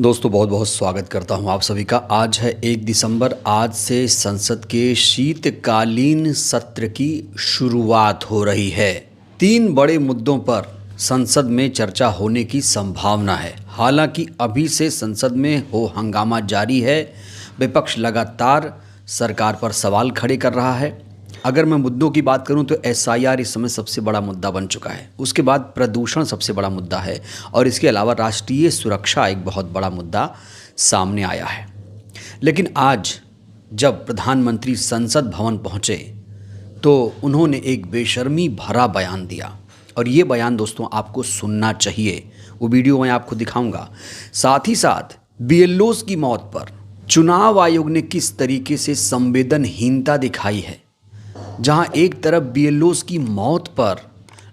दोस्तों बहुत बहुत स्वागत करता हूं आप सभी का। आज है 1 दिसंबर। आज से संसद के शीतकालीन सत्र की शुरुआत हो रही है। 3 बड़े मुद्दों पर संसद में चर्चा होने की संभावना है। हालांकि अभी से संसद में हो हंगामा जारी है। विपक्ष लगातार सरकार पर सवाल खड़े कर रहा है। अगर मैं मुद्दों की बात करूं तो एसआईआर इस समय सबसे बड़ा मुद्दा बन चुका है। उसके बाद प्रदूषण सबसे बड़ा मुद्दा है और इसके अलावा राष्ट्रीय सुरक्षा एक बहुत बड़ा मुद्दा सामने आया है। लेकिन आज जब प्रधानमंत्री संसद भवन पहुंचे तो उन्होंने एक बेशर्मी भरा बयान दिया और ये बयान दोस्तों आपको सुनना चाहिए। वो वीडियो मैं आपको दिखाऊंगा। साथ ही साथ बीएलओस की मौत पर चुनाव आयोग ने किस तरीके से संवेदनहीनता दिखाई है। जहां एक तरफ बीएलओस की मौत पर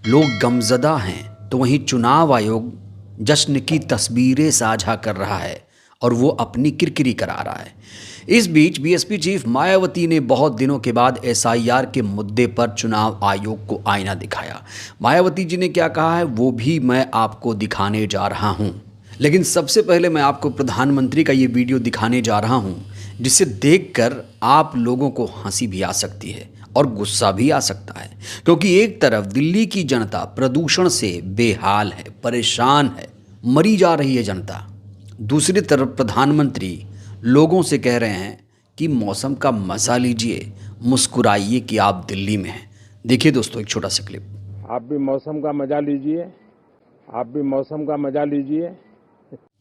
लोग गमजदा हैं तो वहीं चुनाव आयोग जश्न की तस्वीरें साझा कर रहा है और वो अपनी किरकिरी करा रहा है। इस बीच बीएसपी चीफ मायावती ने बहुत दिनों के बाद एसआईआर के मुद्दे पर चुनाव आयोग को आईना दिखाया। मायावती जी ने क्या कहा है वो भी मैं आपको दिखाने जा रहा हूं। लेकिन सबसे पहले मैं आपको प्रधानमंत्री का ये वीडियो दिखाने जा रहा हूं, जिसे देखकर आप लोगों को हंसी भी आ सकती है और गुस्सा भी आ सकता है। क्योंकि एक तरफ दिल्ली की जनता प्रदूषण से बेहाल है, परेशान है, मरी जा रही है जनता। दूसरी तरफ प्रधानमंत्री लोगों से कह रहे हैं कि मौसम का मजा लीजिए, मुस्कुराइए कि आप दिल्ली में हैं। देखिए दोस्तों एक छोटा सा क्लिप। आप भी मौसम का मजा लीजिए, आप भी मौसम का मजा लीजिए।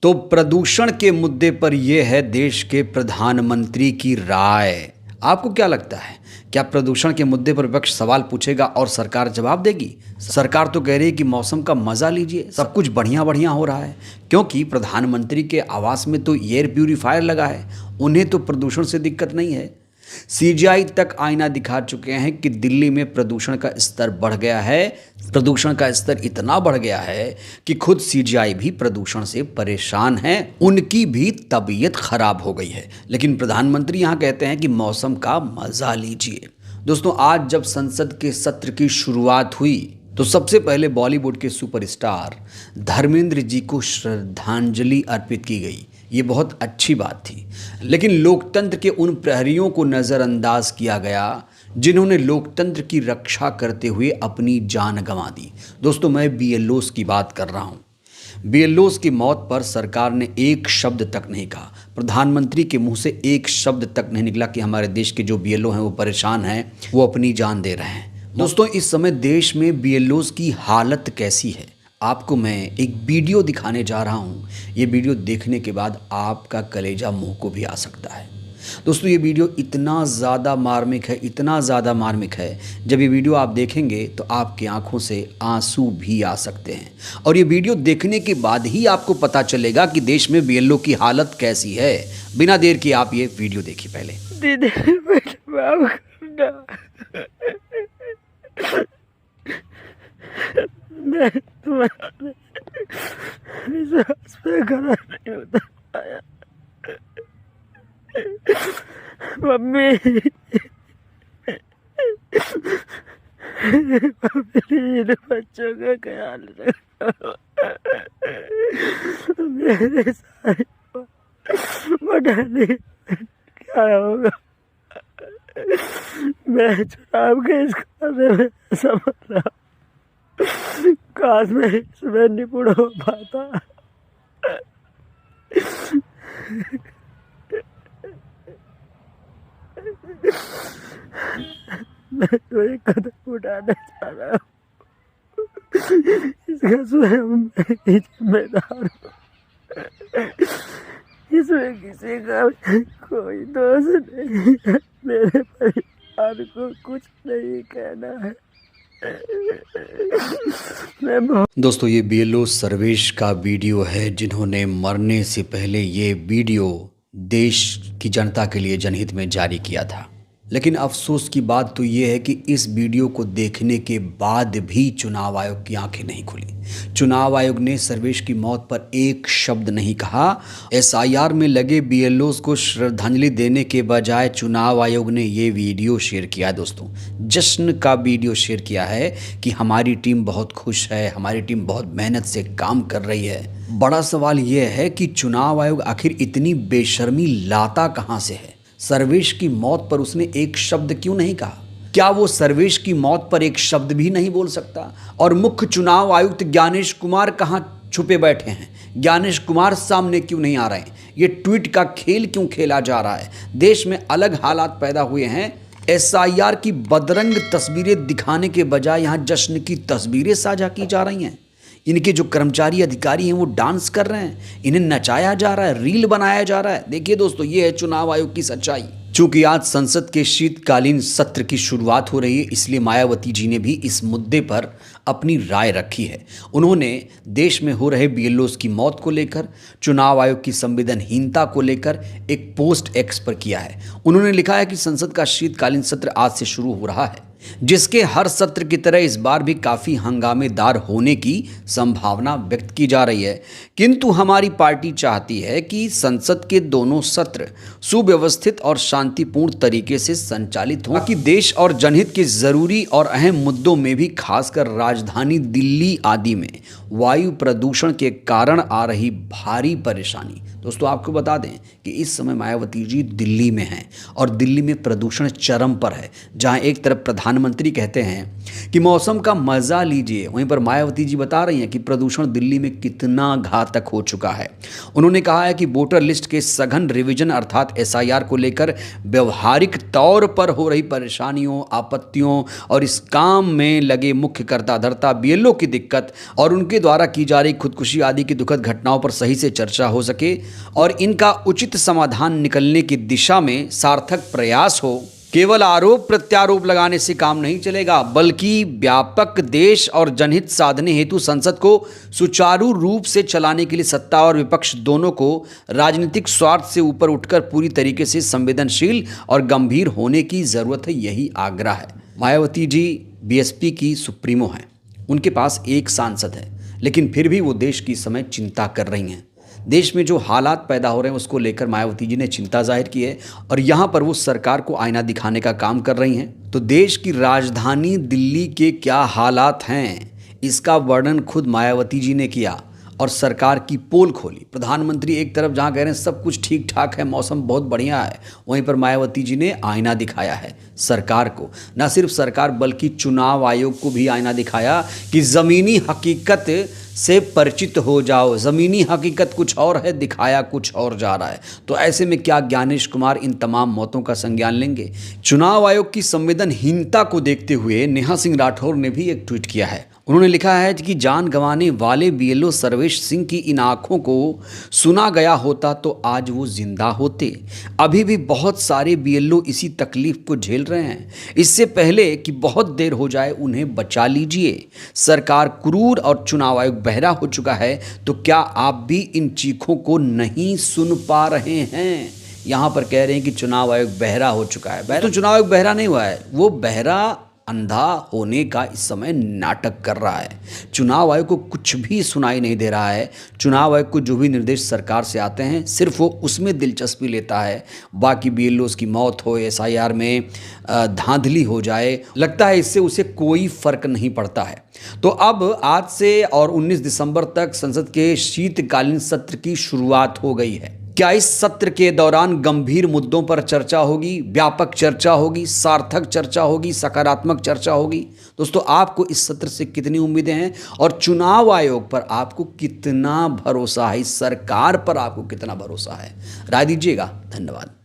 तो प्रदूषण के मुद्दे पर यह है देश के प्रधानमंत्री की राय। आपको क्या लगता है, क्या प्रदूषण के मुद्दे पर विपक्ष सवाल पूछेगा और सरकार जवाब देगी? सरकार तो कह रही है कि मौसम का मजा लीजिए, सब कुछ बढ़िया बढ़िया हो रहा है। क्योंकि प्रधानमंत्री के आवास में तो एयर प्यूरीफायर लगा है, उन्हें तो प्रदूषण से दिक्कत नहीं है। सीजीआई तक आईना दिखा चुके हैं कि दिल्ली में प्रदूषण का स्तर बढ़ गया है। प्रदूषण का स्तर इतना बढ़ गया है कि खुद सीजीआई भी प्रदूषण से परेशान है, उनकी भी तबीयत खराब हो गई है। लेकिन प्रधानमंत्री यहाँ कहते हैं कि मौसम का मजा लीजिए। दोस्तों आज जब संसद के सत्र की शुरुआत हुई तो सबसे पहले बॉलीवुड के सुपरस्टार धर्मेंद्र जी को श्रद्धांजलि अर्पित की गई। ये बहुत अच्छी बात थी। लेकिन लोकतंत्र के उन प्रहरियों को नज़रअंदाज किया गया जिन्होंने लोकतंत्र की रक्षा करते हुए अपनी जान गंवा दी। दोस्तों मैं बीएलओस की बात कर रहा हूँ। बीएलओस की मौत पर सरकार ने एक शब्द तक नहीं कहा। प्रधानमंत्री के मुंह से एक शब्द तक नहीं निकला कि हमारे देश के जो बीएलओ हैं वो परेशान हैं, वो अपनी जान दे रहे हैं। दोस्तों इस समय देश में बीएलओस की हालत कैसी है आपको मैं एक वीडियो दिखाने जा रहा हूँ। ये वीडियो देखने के बाद आपका कलेजा मुंह को भी आ सकता है। दोस्तों ये वीडियो इतना ज़्यादा मार्मिक है, इतना ज़्यादा मार्मिक है, जब ये वीडियो आप देखेंगे तो आपकी आंखों से आंसू भी आ सकते हैं। और ये वीडियो देखने के बाद ही आपको पता चलेगा कि देश में बीएलओ की हालत कैसी है। बिना देर के आप ये वीडियो देखिए पहले। दीदी मैं तुम्हारे विश्वास पे खड़ा नहीं होता पाया। मम्मी प्लीज बच्चों का ख्याल रखो। मेरे सारे बढ़ाने क्या होगा? मैं चुनाव के इस खाते में समझ रहा, काश मैं इसमें निपुण हो पाता। मैं तो एक कदम उठाना चाह रहा हूँ, इसका स्वयं मैं ही जिम्मेदार हूँ। इसमें किसी का कोई दोष नहीं है, मेरे परिवार को कुछ नहीं कहना है। दोस्तों ये बीएलओ सर्वेश का वीडियो है जिन्होंने मरने से पहले ये वीडियो देश की जनता के लिए जनहित में जारी किया था। लेकिन अफसोस की बात तो ये है कि इस वीडियो को देखने के बाद भी चुनाव आयोग की आंखें नहीं खुली। चुनाव आयोग ने सर्वेश की मौत पर एक शब्द नहीं कहा। एसआईआर में लगे बीएलओज को श्रद्धांजलि देने के बजाय चुनाव आयोग ने ये वीडियो शेयर किया। दोस्तों, जश्न का वीडियो शेयर किया है कि हमारी टीम बहुत खुश है, हमारी टीम बहुत मेहनत से काम कर रही है। बड़ा सवाल यह है कि चुनाव आयोग आखिर इतनी बेशर्मी लाता कहाँ से है? सर्वेश की मौत पर उसने एक शब्द क्यों नहीं कहा? क्या वो सर्वेश की मौत पर एक शब्द भी नहीं बोल सकता? और मुख्य चुनाव आयुक्त ज्ञानेश कुमार कहाँ छुपे बैठे हैं? ज्ञानेश कुमार सामने क्यों नहीं आ रहे हैं? ये ट्वीट का खेल क्यों खेला जा रहा है? देश में अलग हालात पैदा हुए हैं। एसआईआर की बदरंग तस्वीरें दिखाने के बजाय यहाँ जश्न की तस्वीरें साझा की जा रही हैं। इनके जो कर्मचारी अधिकारी हैं वो डांस कर रहे हैं, इन्हें नचाया जा रहा है, रील बनाया जा रहा है। देखिए दोस्तों, ये है चुनाव आयोग की सच्चाई। चूंकि आज संसद के शीतकालीन सत्र की शुरुआत हो रही है, इसलिए मायावती जी ने भी इस मुद्दे पर अपनी राय रखी है। उन्होंने देश में हो रहे बीएलओज की मौत को लेकर, चुनाव आयोग की संवेदनहीनता को लेकर एक पोस्ट एक्स पर किया है। उन्होंने लिखा है कि संसद का शीतकालीन सत्र आज से शुरू हो रहा है, जिसके हर सत्र की तरह इस बार भी काफ़ी हंगामेदार होने की संभावना व्यक्त की जा रही है। किंतु हमारी पार्टी चाहती है कि संसद के दोनों सत्र सुव्यवस्थित और शांतिपूर्ण तरीके से संचालित हों, ताकि देश और जनहित के ज़रूरी और अहम मुद्दों में भी, खासकर राजधानी दिल्ली आदि में वायु प्रदूषण के कारण आ रही भारी परेशानी। दोस्तों, आपको बता दें कि इस समय मायावती जी दिल्ली में हैं और दिल्ली में प्रदूषण चरम पर है। जहां एक तरफ प्रधानमंत्री कहते हैं कि मौसम का मज़ा लीजिए, वहीं पर मायावती जी बता रही हैं कि प्रदूषण दिल्ली में कितना घातक हो चुका है। उन्होंने कहा है कि वोटर लिस्ट के सघन रिवीजन अर्थात एसआईआर को लेकर व्यवहारिक तौर पर हो रही परेशानियों, आपत्तियों और इस काम में लगे मुख्य कर्ताधर्ता बीएलओ की दिक्कत और उनके द्वारा की जा रही खुदकुशी आदि की दुखद घटनाओं पर सही से चर्चा हो सके और इनका उचित समाधान निकलने की दिशा में सार्थक प्रयास हो। केवल आरोप प्रत्यारोप लगाने से काम नहीं चलेगा, बल्कि व्यापक देश और जनहित साधने हेतु संसद को सुचारू रूप से चलाने के लिए सत्ता और विपक्ष दोनों को राजनीतिक स्वार्थ से ऊपर उठकर पूरी तरीके से संवेदनशील और गंभीर होने की ज़रूरत है। यही आग्रह है। मायावती जी बीएसपी की सुप्रीमो हैं, उनके पास एक सांसद है, लेकिन फिर भी वो देश की समय चिंता कर रही हैं। देश में जो हालात पैदा हो रहे हैं उसको लेकर मायावती जी ने चिंता जाहिर की है और यहाँ पर वो सरकार को आईना दिखाने का काम कर रही हैं। तो देश की राजधानी दिल्ली के क्या हालात हैं, इसका वर्णन खुद मायावती जी ने किया और सरकार की पोल खोली। प्रधानमंत्री एक तरफ जहाँ कह रहे हैं सब कुछ ठीक ठाक है, मौसम बहुत बढ़िया है, वहीं पर मायावती जी ने आईना दिखाया है सरकार को। न सिर्फ सरकार बल्कि चुनाव आयोग को भी आईना दिखाया कि ज़मीनी हकीकत से परिचित हो जाओ। ज़मीनी हकीकत कुछ और है, दिखाया कुछ और जा रहा है। तो ऐसे में क्या ज्ञानेश कुमार इन तमाम मौतों का संज्ञान लेंगे? चुनाव आयोग की संवेदनहीनता को देखते हुए नेहा सिंह राठौर ने भी एक ट्वीट किया है। उन्होंने लिखा है कि जान गंवाने वाले बीएलओ सर्वेश सिंह की इन आँखों को सुना गया होता तो आज वो जिंदा होते। अभी भी बहुत सारे बीएलओ इसी तकलीफ को झेल रहे हैं। इससे पहले कि बहुत देर हो जाए उन्हें बचा लीजिए। सरकार क्रूर और चुनाव आयोग बहरा हो चुका है, तो क्या आप भी इन चीखों को नहीं सुन पा रहे हैं? यहाँ पर कह रहे हैं कि चुनाव आयोग बहरा हो चुका है। तो चुनाव आयोग बहरा नहीं हुआ है, वो बहरा अंधा होने का इस समय नाटक कर रहा है। चुनाव आयोग को कुछ भी सुनाई नहीं दे रहा है। चुनाव आयोग को जो भी निर्देश सरकार से आते हैं सिर्फ वो उसमें दिलचस्पी लेता है। बाकी बीएलओज की मौत हो, एसआईआर में धांधली हो जाए, लगता है इससे उसे कोई फर्क नहीं पड़ता है। तो अब आज से और 19 दिसंबर तक संसद के शीतकालीन सत्र की शुरुआत हो गई है। क्या इस सत्र के दौरान गंभीर मुद्दों पर चर्चा होगी, व्यापक चर्चा होगी, सार्थक चर्चा होगी, सकारात्मक चर्चा होगी? दोस्तों, आपको इस सत्र से कितनी उम्मीदें हैं और चुनाव आयोग पर आपको कितना भरोसा है, इस सरकार पर आपको कितना भरोसा है? राय दीजिएगा। धन्यवाद।